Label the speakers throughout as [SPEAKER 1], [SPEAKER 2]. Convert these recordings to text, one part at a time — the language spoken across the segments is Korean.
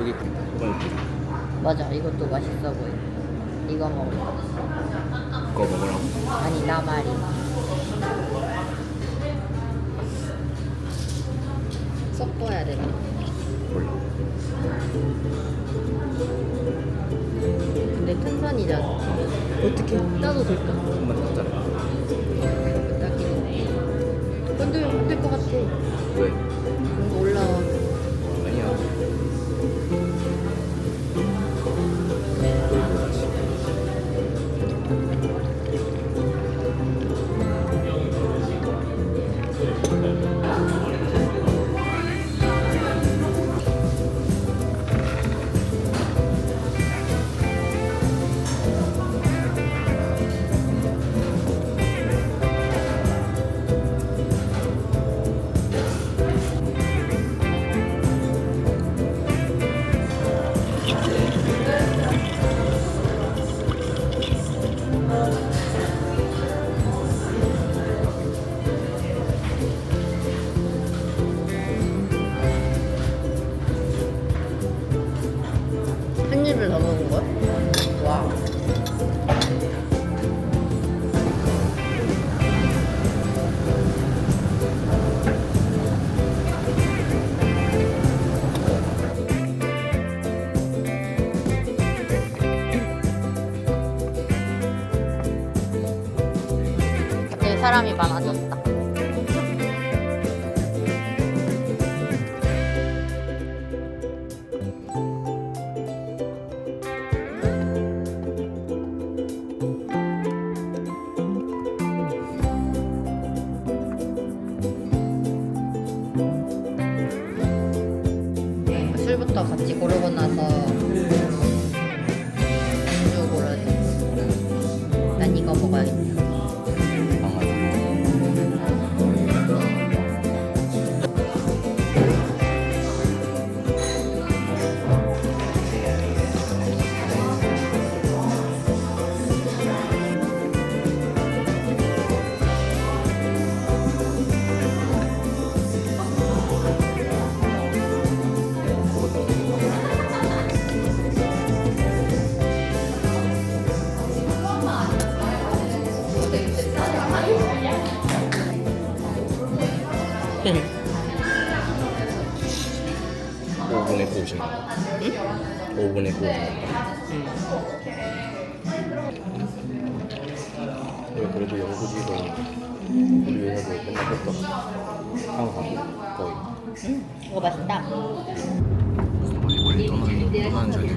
[SPEAKER 1] 여기 소갈비.
[SPEAKER 2] 맞아, 이것도 맛있어 보여. 이거 먹을까?
[SPEAKER 1] 그거 먹으라고?
[SPEAKER 2] 아니, 나말이. 섞어야 되나?
[SPEAKER 1] 몰라.
[SPEAKER 2] 근데 탄산이잖아. 어떻게? 따도 될까?
[SPEAKER 1] 한번 탔잖아.
[SPEAKER 2] 따기는. 근데 못될 것 같아.
[SPEAKER 1] 왜?
[SPEAKER 2] 뭔가 올라와.
[SPEAKER 1] 아니야. 뭘 먹어야지.
[SPEAKER 2] 한 입을 더 먹은 거야? 와. 갑자기 사람이 많아졌다. 술부터 같이 고르고 나서 안주 고르지. 난 이거 먹어야겠다.
[SPEAKER 1] 강아지. 오븐에 구우신 거. 응? 오븐에 구우신 거. 그래도 영구지가 우리 회사도 맨날 했던 항상 거의.
[SPEAKER 2] 이거 맛있다.
[SPEAKER 1] 멀리 떠나는 전에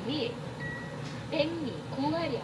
[SPEAKER 3] 위해 백미 고화력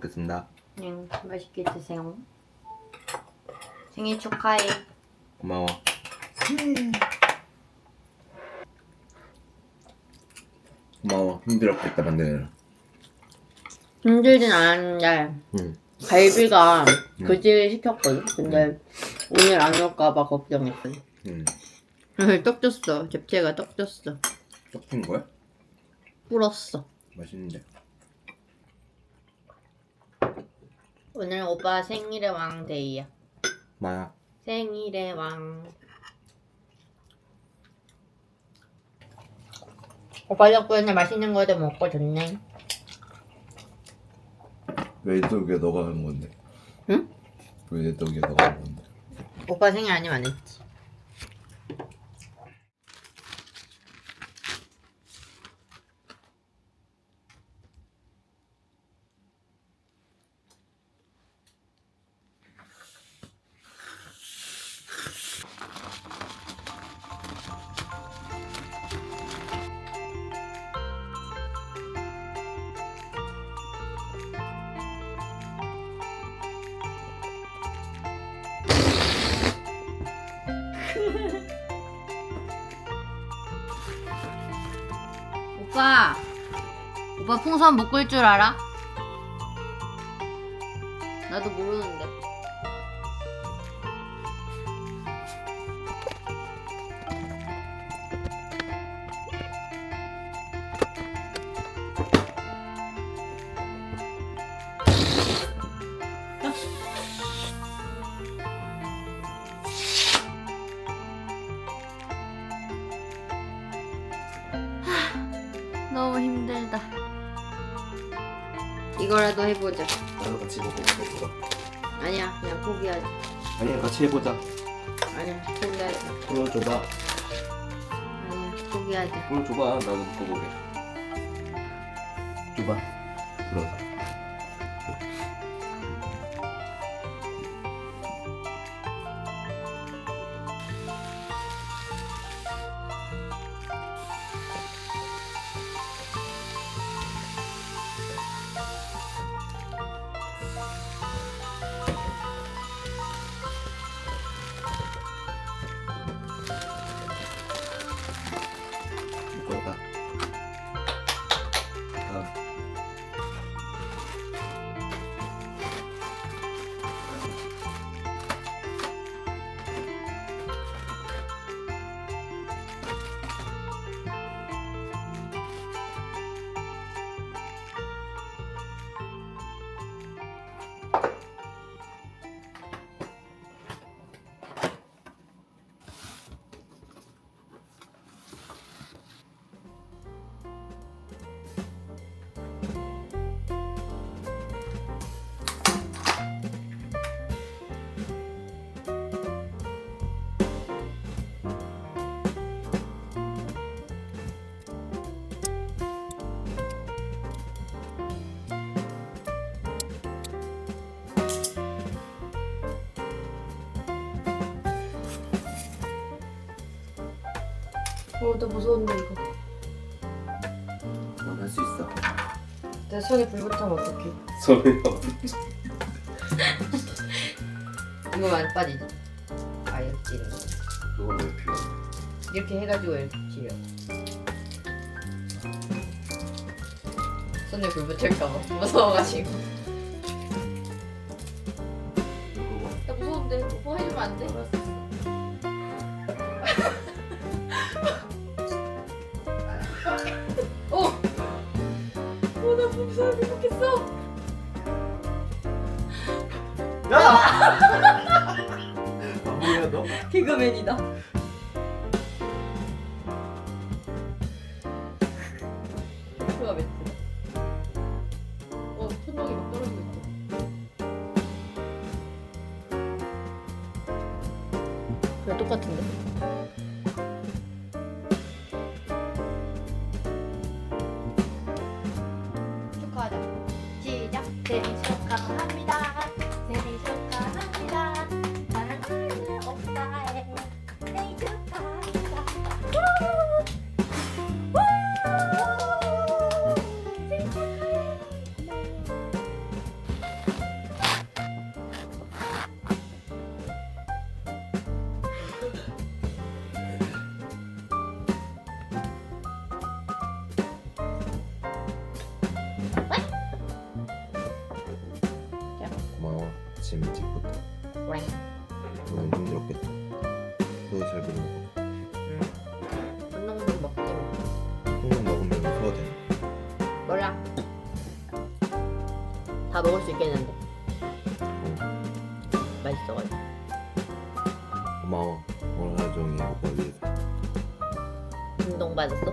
[SPEAKER 4] 먹겠습니다.
[SPEAKER 2] 맛있게 드세요. 생일 축하해.
[SPEAKER 4] 고마워. 고마워. 힘들었겠다 만드느라.
[SPEAKER 2] 힘들진 않았는데
[SPEAKER 4] 응.
[SPEAKER 2] 갈비가 그지 시켰거든. 근데 오늘 안 올까봐 걱정했어요.
[SPEAKER 4] 응.
[SPEAKER 2] 떡 줬어. 잡채가 떡 줬어.
[SPEAKER 4] 떡진 거야?
[SPEAKER 2] 불었어.
[SPEAKER 4] 맛있는데.
[SPEAKER 2] 오늘 오빠 생일의 왕데이야.
[SPEAKER 4] 마야.
[SPEAKER 2] 생일의 왕. 오빠 덕분에 맛있는 거도 먹고 좋네.
[SPEAKER 4] 왜 떡이야 너가 하는 건데?
[SPEAKER 2] 응?
[SPEAKER 4] 왜 떡이야 너가 하는 건데?
[SPEAKER 2] 오빠 생일 아니면 안 했지. 오빠 풍선 묶을 줄 알아? 나도 모르는데. 너무 힘들다. 이거라도 해보자.
[SPEAKER 4] 나도 같이 해보자.
[SPEAKER 2] 아니야, 그냥 포기하자.
[SPEAKER 4] 아니야, 같이 해보자.
[SPEAKER 2] 아니야, 포기하자.
[SPEAKER 4] 불러줘봐.
[SPEAKER 2] 아니야, 포기하자.
[SPEAKER 4] 불러줘봐. 나도 묶어보게. 줘봐. 불러서. 묶어봐.
[SPEAKER 2] 나 무서운데 이거.
[SPEAKER 4] 넌 할 수 있어.
[SPEAKER 2] 내 손에 불 붙으면 어떡해?
[SPEAKER 4] 손을
[SPEAKER 2] 이거 안 빠지지? 아, 이렇게 찌르는 거.
[SPEAKER 4] 그건 왜 필요해?
[SPEAKER 2] 이렇게 해가지고 이렇게 찌려. 손에 불 붙을까봐 무서워가지고.
[SPEAKER 4] 그거
[SPEAKER 2] 나 무서운데 오빠 해주면 안 돼?
[SPEAKER 4] 알았어.
[SPEAKER 2] 나 무서워 죽겠어.
[SPEAKER 4] 뭐야 너?
[SPEAKER 2] 개그맨이다. 그가 멘트. 천둥이 막 떨어지고 있어. 그냥 똑같은데? 축하하자. 시작. 생일 축하합니다. 생일 축하합니다. 사랑하는 오빠의 생일 축하합니다. 생일 축하해.
[SPEAKER 4] 고마워. 아침 일찍부터. 너무 힘들었겠다. 너도 잘 먹는 거.
[SPEAKER 2] 운동도 먹지 뭐.
[SPEAKER 4] 콩만 먹으면 소화돼.
[SPEAKER 2] 몰라. 다 먹을 수 있겠는데. 맛있어가지고.
[SPEAKER 4] 고마워. 오늘 하루 종일 오빠 위해서.
[SPEAKER 2] 운동 받았어?